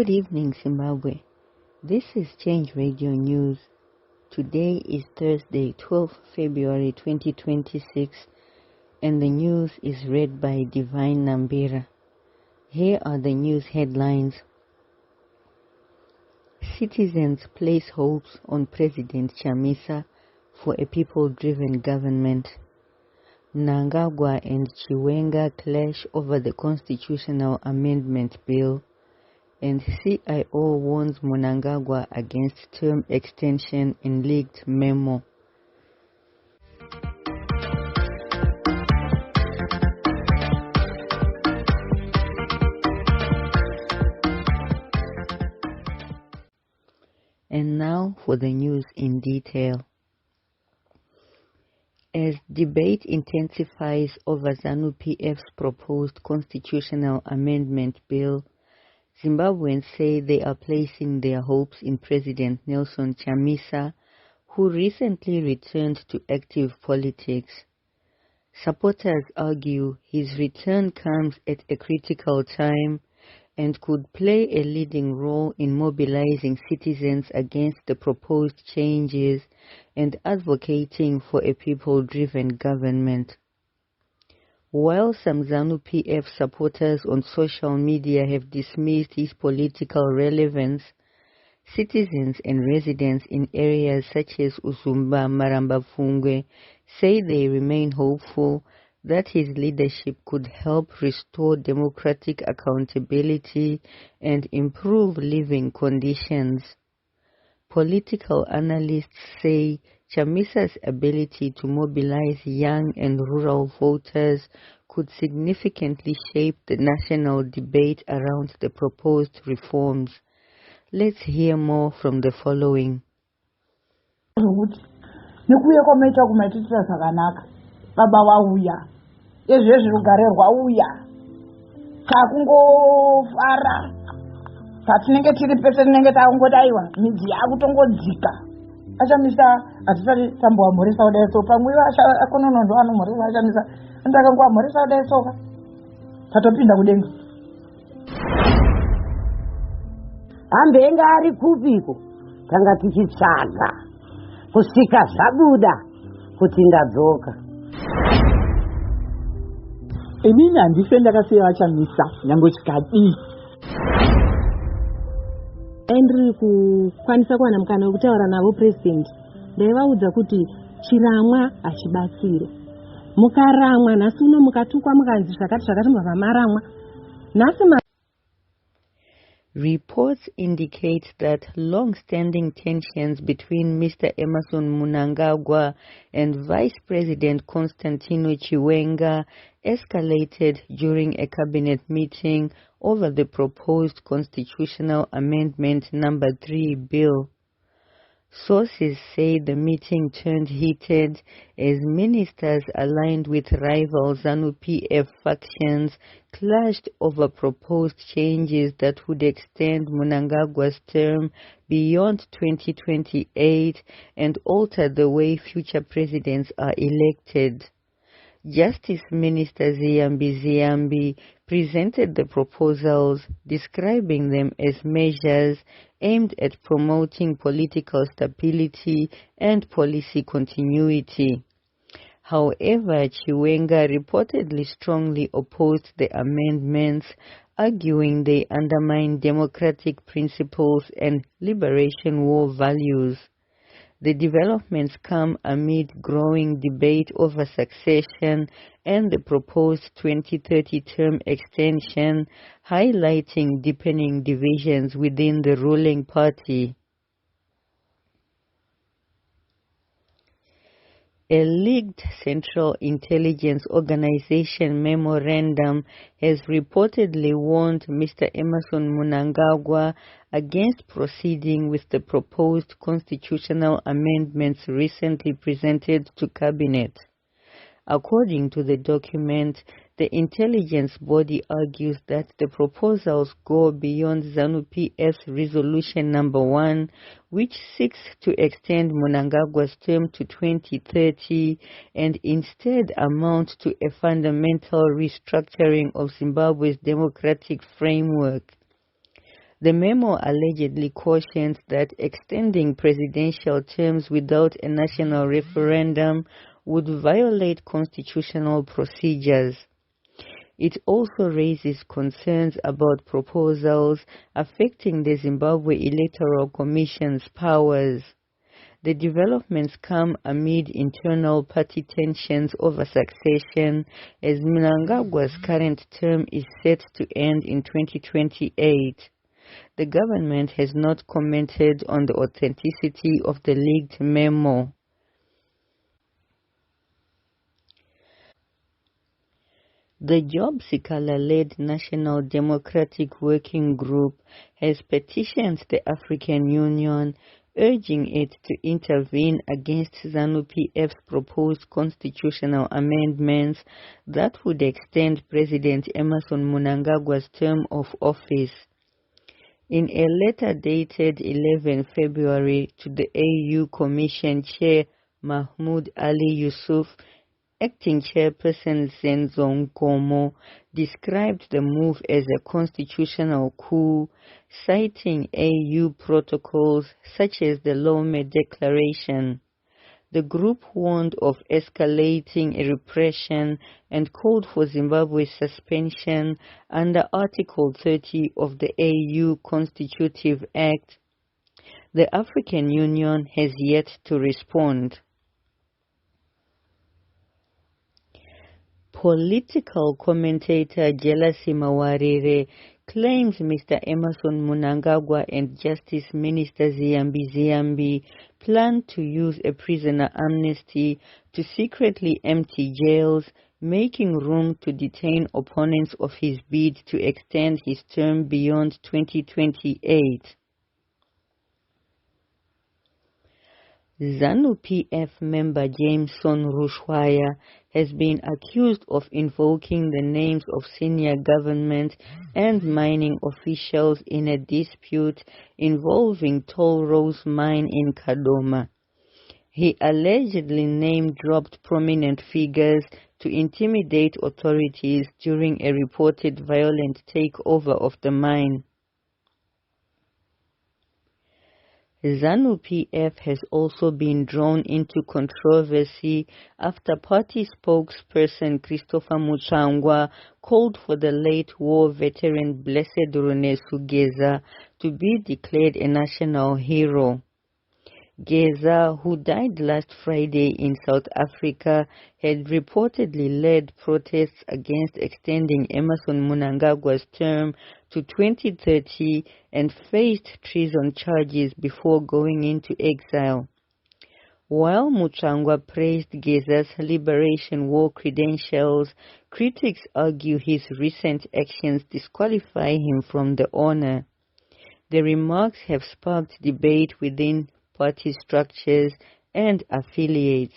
Good evening, Zimbabwe. This is Change Radio News. Today is Thursday, 12th February 2026, and the news is read by Divine Nambira. Here are the news headlines. Citizens place hopes on President Chamisa for a people-driven government. Mnangagwa and Chiwenga clash over the constitutional amendment bill. And CIO warns Mnangagwa against term extension in leaked memo. And now for the news in detail. As debate intensifies over ZANU PF's proposed constitutional amendment bill, Zimbabweans say they are placing their hopes in President Nelson Chamisa, who recently returned to active politics. Supporters argue his return comes at a critical time and could play a leading role in mobilizing citizens against the proposed changes and advocating for a people-driven government. While some ZANU PF supporters on social media have dismissed his political relevance, citizens and residents in areas such as Usumba, Marambafungwe say they remain hopeful that his leadership could help restore democratic accountability and improve living conditions. Political analysts say Chamisa's ability to mobilize young and rural voters could significantly shape the national debate around the proposed reforms. Let's hear more from the following. Achamisa atisati tambowa mhoresa udayeso pamwiwa akononondo anomhoresa achamisa ndakangwa mhoresa udayesoka tatopinda kudenga ambenga ari kupiko tanga tichitsvaga kusvika zvabuda kuti ndadzoka. inini handife ndakasiya achamisa nyange chikadii ndiri kukwanisa kuwana mukana wekutaura navo president ndaivaudza kuti chiramwa hachibatsire. Mukaramwa nhasi uno mukatukwa mukanzi zvakati mbava maramwa nhasi. Reports indicate that long-standing tensions between Mr. Emmerson Mnangagwa and Vice President Constantino Chiwenga escalated during a cabinet meeting over the proposed constitutional amendment number 3 bill. Sources say the meeting turned heated as ministers aligned with rival ZANU-PF factions clashed over proposed changes that would extend Mnangagwa's term beyond 2028 and alter the way future presidents are elected. Justice Minister Ziyambi presented the proposals, describing them as measures aimed at promoting political stability and policy continuity. However, Chiwenga reportedly strongly opposed the amendments, arguing they undermine democratic principles and liberation war values. The developments come amid growing debate over succession and the proposed 2030 term extension, highlighting deepening divisions within the ruling party. A leaked Central Intelligence Organization memorandum has reportedly warned Mr. Emmerson Mnangagwa against proceeding with the proposed constitutional amendments recently presented to Cabinet. According to the document, the intelligence body argues that the proposals go beyond ZANU-PF's Resolution Number 1, which seeks to extend Mnangagwa's term to 2030, and instead amount to a fundamental restructuring of Zimbabwe's democratic framework. The memo allegedly cautions that extending presidential terms without a national referendum would violate constitutional procedures. It also raises concerns about proposals affecting the Zimbabwe Electoral Commission's powers. The developments come amid internal party tensions over succession, as Mnangagwa's current term is set to end in 2028. The government has not commented on the authenticity of the leaked memo. The Sikhala-Led National Democratic Working Group has petitioned the African Union, urging it to intervene against ZANU-PF's proposed constitutional amendments that would extend President Emmerson Mnangagwa's term of office. In a letter dated 11 February to the AU Commission Chair Mahmoud Ali Yusuf, Acting Chairperson Zenzonkomo described the move as a constitutional coup, citing AU protocols such as the Lome Declaration. The group warned of escalating repression and called for Zimbabwe's suspension under Article 30 of the AU Constitutive Act. The African Union has yet to respond. Political commentator Mawarire claims Mr. Emmerson Mnangagwa and Justice Minister Ziyambi plan to use a prisoner amnesty to secretly empty jails, making room to detain opponents of his bid to extend his term beyond 2028. ZANU-PF member Jameson Rushwaya has been accused of invoking the names of senior government and mining officials in a dispute involving Toll Rose Mine in Kadoma. He allegedly name-dropped prominent figures to intimidate authorities during a reported violent takeover of the mine. ZANU-PF has also been drawn into controversy after party spokesperson Christopher Muchangwa called for the late war veteran Blessed Geza to be declared a national hero. Geza, who died last Friday in South Africa, had reportedly led protests against extending Emmerson Mnangagwa's term to 2030 and faced treason charges before going into exile. While Muchangwa praised Geza's Liberation War credentials, critics argue his recent actions disqualify him from the honor. The remarks have sparked debate within party structures and affiliates.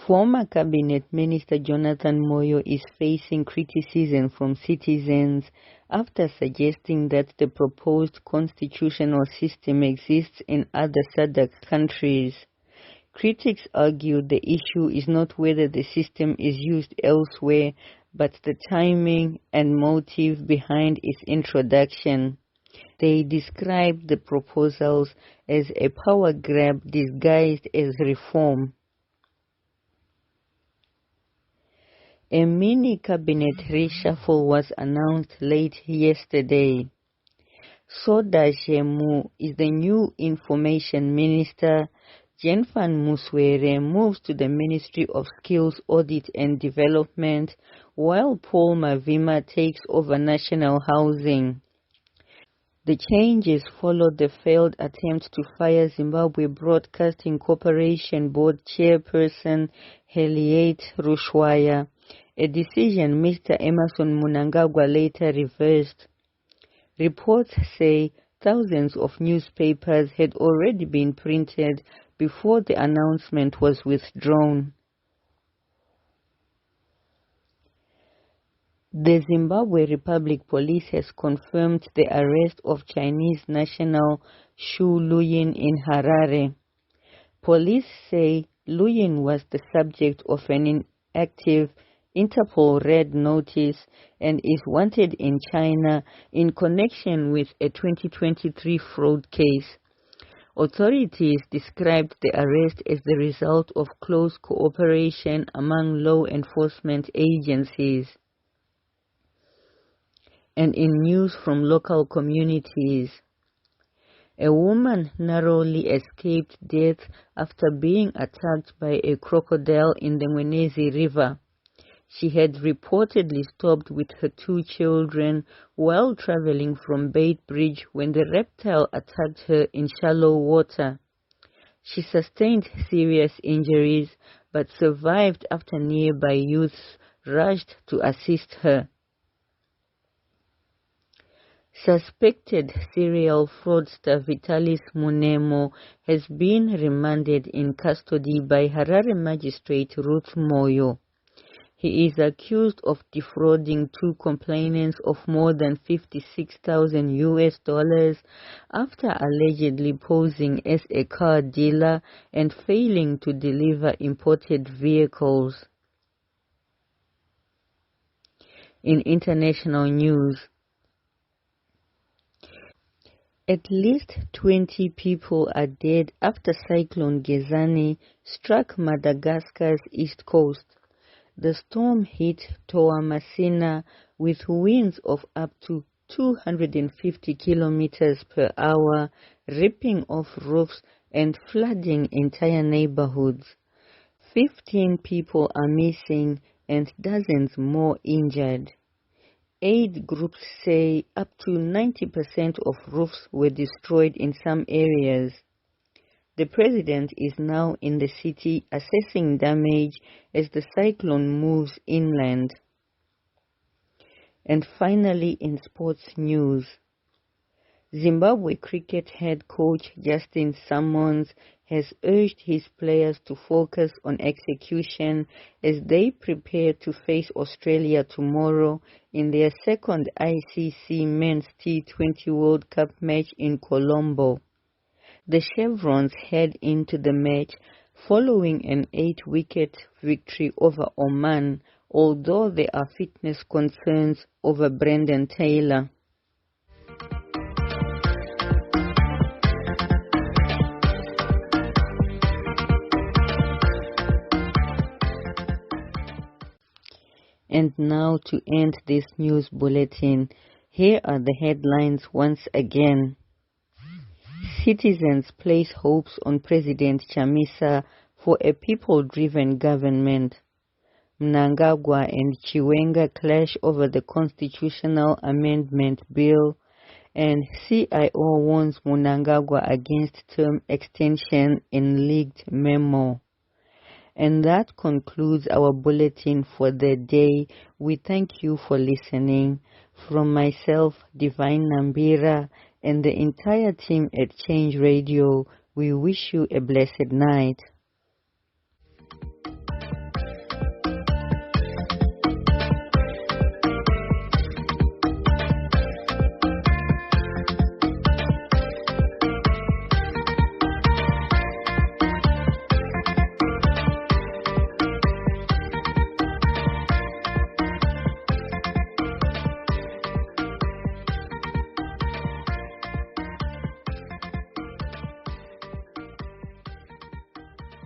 Former Cabinet Minister Jonathan Moyo is facing criticism from citizens after suggesting that the proposed constitutional system exists in other SADC countries. Critics argue the issue is not whether the system is used elsewhere, but the timing and motive behind its introduction. They describe the proposals as a power grab disguised as reform. A mini cabinet reshuffle was announced late yesterday. Soda Jemu is the new information minister. Jenfan Muswere moves to the Ministry of Skills, Audit and Development, while Paul Mavima takes over national housing. The changes followed the failed attempt to fire Zimbabwe Broadcasting Corporation Board Chairperson Harriet Rushwaya, a decision Mr. Emmerson Mnangagwa later reversed. Reports say thousands of newspapers had already been printed before the announcement was withdrawn. The Zimbabwe Republic Police has confirmed the arrest of Chinese national Shu Luyin in Harare. Police say Luyin was the subject of an inactive Interpol red notice and is wanted in China in connection with a 2023 fraud case. Authorities described the arrest as the result of close cooperation among law enforcement agencies. And in news from local communities, a woman narrowly escaped death after being attacked by a crocodile in the Mwenezi River. She had reportedly stopped with her 2 children while traveling from Bait Bridge when the reptile attacked her in shallow water. She sustained serious injuries but survived after nearby youths rushed to assist her. Suspected serial fraudster Vitalis Munemo has been remanded in custody by Harare magistrate Ruth Moyo. He is accused of defrauding 2 complainants of more than $56,000 after allegedly posing as a car dealer and failing to deliver imported vehicles. In international news, at least 20 people are dead after Cyclone Geza struck Madagascar's east coast. The storm hit Toamasina with winds of up to 250 kilometers per hour, ripping off roofs and flooding entire neighborhoods. 15 people are missing and dozens more injured. Aid groups say up to 90% of roofs were destroyed in some areas. The president is now in the city assessing damage as the cyclone moves inland. And finally, in sports news, Zimbabwe cricket head coach Justin Summons has urged his players to focus on execution as they prepare to face Australia tomorrow in their second ICC Men's T20 World Cup match in Colombo. The Chevrons head into the match following an 8-wicket victory over Oman, although there are fitness concerns over Brendan Taylor. And now to end this news bulletin, here are the headlines once again. Citizens place hopes on President Chamisa for a people-driven government. Mnangagwa and Chiwenga clash over the constitutional amendment bill, and CIO warns Mnangagwa against term extension in leaked memo. And that concludes our bulletin for the day. We thank you for listening. From myself, Divine Nambira, and the entire team at Change Radio, we wish you a blessed night.